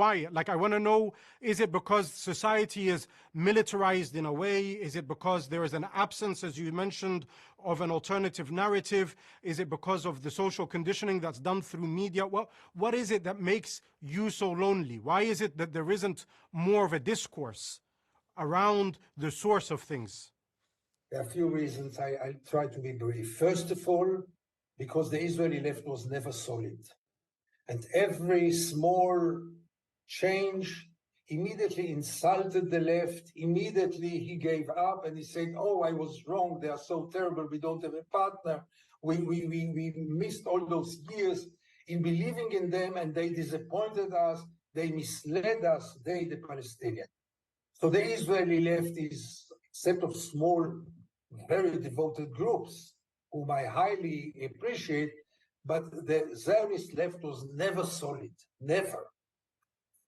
Why? Like, I want to know, is it because society is militarized in a way? Is it because there is an absence, as you mentioned, of an alternative narrative? Is it because of the social conditioning that's done through media? What is it that makes you so lonely? Why is it that there isn't more of a discourse around the source of things? There are a few reasons. I'll try to be brief. First of all, because the Israeli left was never solid. And every small change immediately insulted the left. Immediately he gave up and he said, oh, I was wrong. They are so terrible. We don't have a partner. We missed all those years in believing in them, and they disappointed us. They misled us, they, the Palestinians. So the Israeli left is a set of small, very devoted groups whom I highly appreciate, but the Zionist left was never solid, never.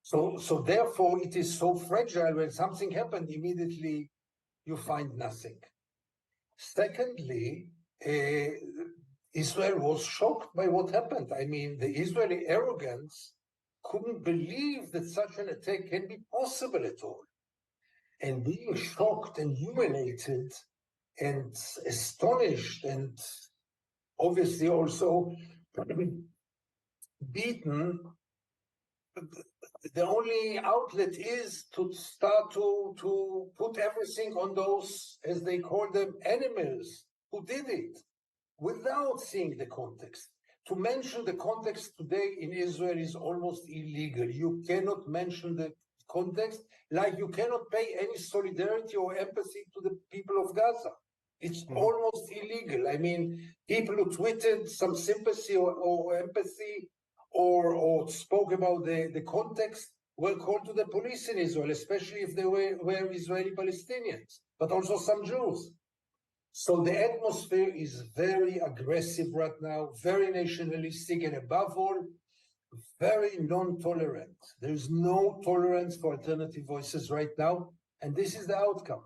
So therefore it is so fragile. When something happened, immediately you find nothing. Secondly, Israel was shocked by what happened. I mean, the Israeli arrogance couldn't believe that such an attack can be possible at all. And being shocked and humiliated and astonished and obviously also beaten, the only outlet is to start to put everything on those, as they call them, animals who did it, without seeing the context. To mention the context today in Israel is almost illegal. You cannot mention the context, like you cannot pay any solidarity or empathy to the people of Gaza. It's almost illegal. I mean, people who tweeted some sympathy or empathy or spoke about the context were called to the police in Israel, especially if they were Israeli Palestinians, but also some Jews. So the atmosphere is very aggressive right now, very nationalistic, and above all, very non-tolerant. There's no tolerance for alternative voices right now, and this is the outcome.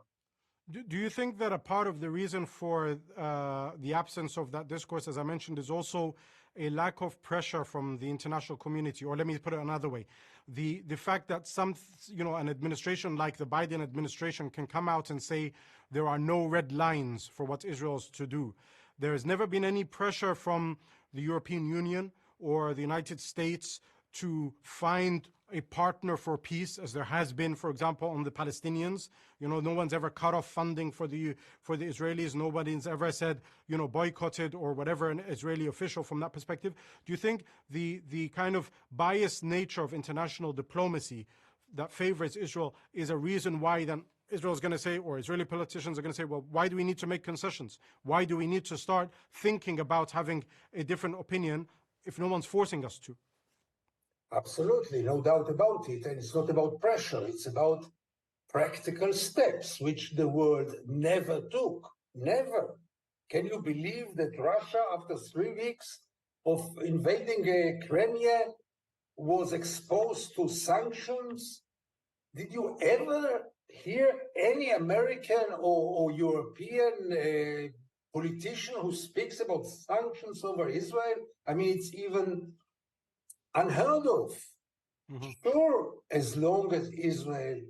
Do you think that a part of the reason for the absence of that discourse, as I mentioned, is also a lack of pressure from the international community? Or let me put it another way. The fact that an administration like the Biden administration can come out and say there are no red lines for what Israel's to do. There has never been any pressure from the European Union or the United States to find a partner for peace, as there has been, for example, on the Palestinians. No one's ever cut off funding for the Israelis. Nobody's ever said, boycotted or whatever, an Israeli official from that perspective. Do you think the kind of biased nature of international diplomacy that favors Israel is a reason why then Israel's going to say, or Israeli politicians are going to say, well, why do we need to make concessions? Why do we need to start thinking about having a different opinion if no one's forcing us to? Absolutely, no doubt about it. And it's not about pressure, it's about practical steps, which the world never took. Never. Can you believe that Russia, after 3 weeks of invading Crimea, was exposed to sanctions? Did you ever hear any American or European politician who speaks about sanctions over Israel? I mean, it's even unheard of. Sure, as long as Israel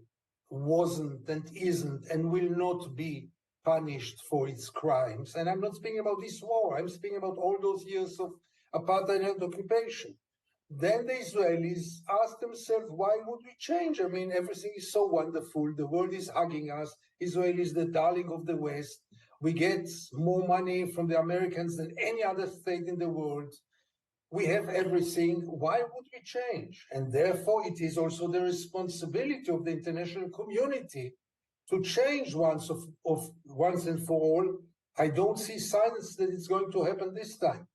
wasn't and isn't and will not be punished for its crimes, and I'm not speaking about this war, I'm speaking about all those years of apartheid and occupation, then the Israelis ask themselves, why would we change? I mean, everything is so wonderful. The world is hugging us. Israel is the darling of the West. We get more money from the Americans than any other state in the world. We have everything. Why would we change? And therefore, it is also the responsibility of the international community to change once and for all. I don't see signs that it's going to happen this time.